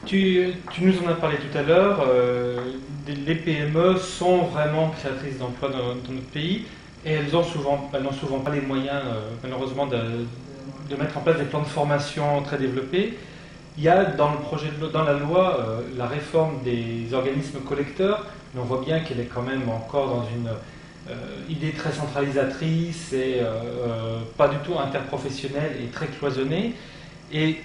Tu nous en as parlé tout à l'heure, les PME sont vraiment créatrices d'emplois dans notre pays et elles n'ont souvent pas les moyens, malheureusement, de mettre en place des plans de formation très développés. Il y a dans la loi la réforme des organismes collecteurs, mais on voit bien qu'elle est quand même encore dans une idée très centralisatrice et pas du tout interprofessionnelle et très cloisonnée. Et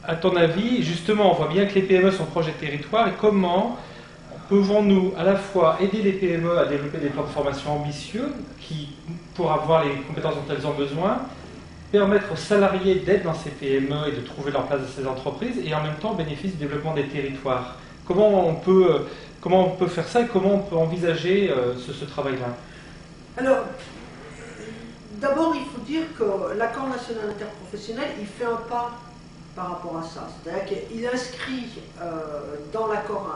à ton avis, justement, on voit bien que les PME sont proches des territoires et comment pouvons-nous à la fois aider les PME à développer des plans de formation ambitieux pour avoir les compétences dont elles ont besoin, permettre aux salariés d'être dans ces PME et de trouver leur place dans ces entreprises et en même temps bénéfice du développement des territoires. Comment on peut faire ça et comment on peut envisager ce travail-là? Alors, d'abord, il faut dire que l'accord national interprofessionnel, il fait un pas par rapport à ça. C'est-à-dire qu'il inscrit dans l'accord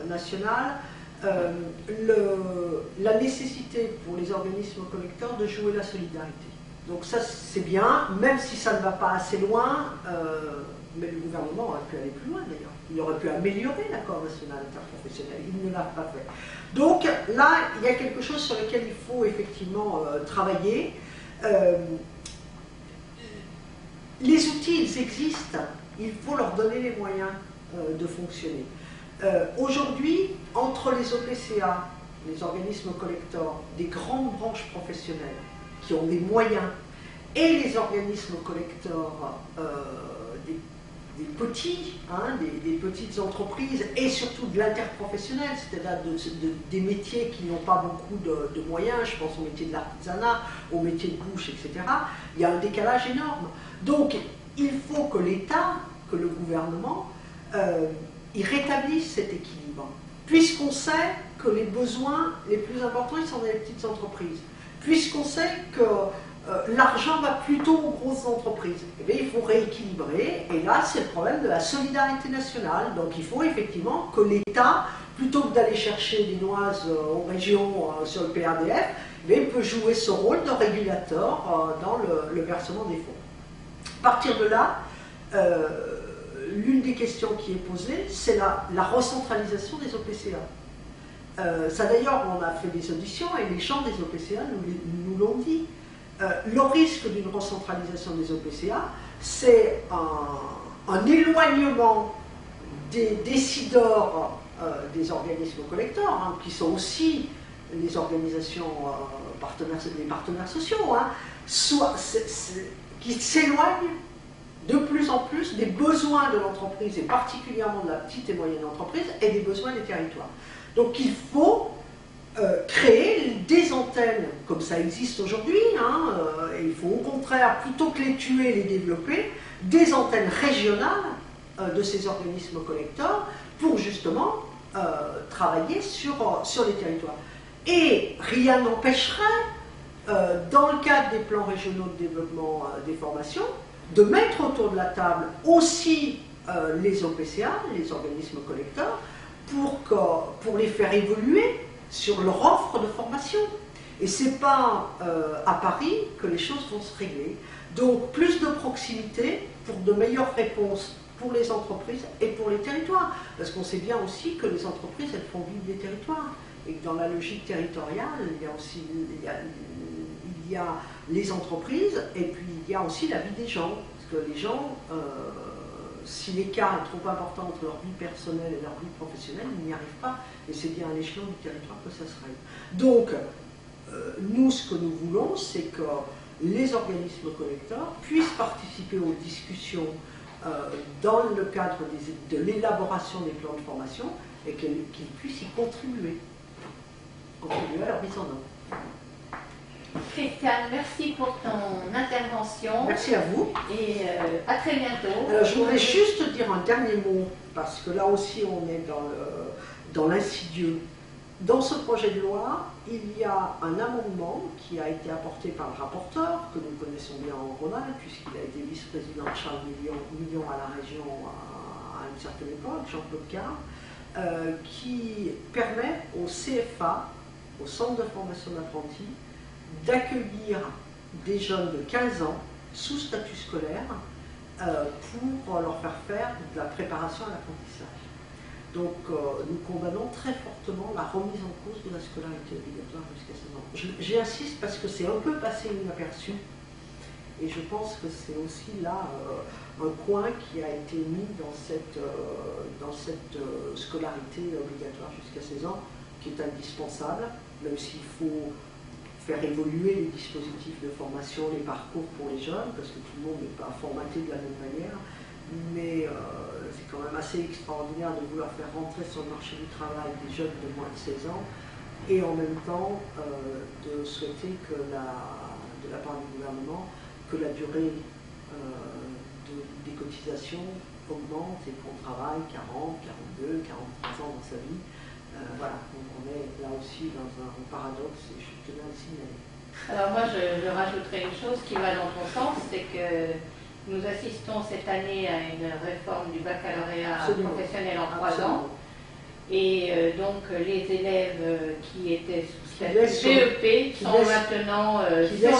national la nécessité pour les organismes collecteurs de jouer la solidarité. Donc ça, c'est bien, même si ça ne va pas assez loin, mais le gouvernement aurait pu aller plus loin d'ailleurs. Il aurait pu améliorer l'accord national interprofessionnel, il ne l'a pas fait. Donc là, il y a quelque chose sur lequel il faut effectivement travailler. Les outils, ils existent, il faut leur donner les moyens de fonctionner. Aujourd'hui, entre les OPCA, les organismes collecteurs, des grandes branches professionnelles qui ont des moyens, et les organismes collecteurs des petits, des petites entreprises, et surtout de l'interprofessionnel, c'est-à-dire des métiers qui n'ont pas beaucoup de moyens, je pense au métier de l'artisanat, au métier de bouche, etc., il y a un décalage énorme. Donc, il faut que l'État, que le gouvernement, y rétablisse cet équilibre, puisqu'on sait que les besoins les plus importants, ils sont dans les petites entreprises, puisqu'on sait que l'argent va plutôt aux grosses entreprises. Eh bien, il faut rééquilibrer, et là, c'est le problème de la solidarité nationale. Donc, il faut effectivement que l'État, plutôt que d'aller chercher des noises aux régions sur le PRDF, eh bien, il peut jouer ce rôle de régulateur dans le versement des fonds. À partir de là, l'une des questions qui est posée, c'est la recentralisation des OPCA. Ça d'ailleurs, on a fait des auditions et les gens des OPCA nous l'ont dit. Le risque d'une recentralisation des OPCA, c'est un éloignement des décideurs des organismes collecteurs, qui sont aussi les organisations les partenaires sociaux, qui s'éloignent de plus en plus des besoins de l'entreprise, et particulièrement de la petite et moyenne entreprise, et des besoins des territoires. Donc il faut créer des antennes, comme ça existe aujourd'hui, et il faut au contraire, plutôt que les tuer, les développer, des antennes régionales de ces organismes collecteurs pour justement travailler sur les territoires. Et rien n'empêcherait, dans le cadre des plans régionaux de développement des formations, de mettre autour de la table aussi les OPCA, les organismes collecteurs, pour les faire évoluer sur leur offre de formation. Et ce n'est pas à Paris que les choses vont se régler. Donc plus de proximité pour de meilleures réponses pour les entreprises et pour les territoires. Parce qu'on sait bien aussi que les entreprises, elles font vivre les territoires. Et que dans la logique territoriale, il y a les entreprises et puis il y a aussi la vie des gens. Parce que les gens, si l'écart est trop important entre leur vie personnelle et leur vie professionnelle, ils n'y arrivent pas. Et c'est bien à l'échelon du territoire que ça se règle. Donc, nous, ce que nous voulons, c'est que les organismes collecteurs puissent participer aux discussions dans le cadre de l'élaboration des plans de formation et qu'ils puissent y contribuer à leur mise en œuvre. Christiane, merci pour ton intervention. Merci à vous. Et à très bientôt. Alors, je voudrais juste dire un dernier mot, parce que là aussi on est dans l'insidieux. Dans ce projet de loi, il y a un amendement qui a été apporté par le rapporteur, que nous connaissons bien en Rhône-Alpes, puisqu'il a été vice-président de Charles Million à la région à une certaine époque, Jean-Claude Carr, qui permet au CFA, au Centre de formation d'apprentis, d'accueillir des jeunes de 15 ans sous statut scolaire pour leur faire faire de la préparation à l'apprentissage. Donc nous condamnons très fortement la remise en cause de la scolarité obligatoire jusqu'à 16 ans. J'y insiste parce que c'est un peu passé inaperçu et je pense que c'est aussi là un point qui a été mis dans cette scolarité obligatoire jusqu'à 16 ans qui est indispensable, même s'il faut faire évoluer les dispositifs de formation, les parcours pour les jeunes, parce que tout le monde n'est pas formaté de la même manière. Mais c'est quand même assez extraordinaire de vouloir faire rentrer sur le marché du travail des jeunes de moins de 16 ans et en même temps de souhaiter que de la part du gouvernement que la durée des cotisations augmente et qu'on travaille 40, 42, 43 ans dans sa vie. Voilà, donc on est là aussi dans un paradoxe et je tenais à le signaler. Alors moi je rajouterai une chose qui va dans ton sens, c'est que nous assistons cette année à une réforme du baccalauréat professionnel en 3 ans. Et donc les élèves qui étaient sous statut BEP sont maintenant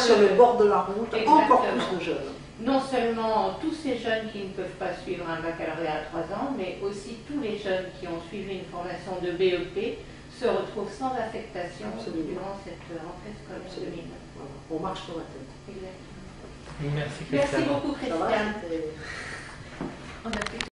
sur le bord de la route, exactement. Encore plus de jeunes. Non seulement tous ces jeunes qui ne peuvent pas suivre un baccalauréat à 3 ans, mais aussi tous les jeunes qui ont suivi une formation de BEP se retrouvent sans affectation durant cette rentrée scolaire 2009. Voilà. On marche sur la tête. Exactement. Merci, Christiane. Merci beaucoup, Christiane. Ça va,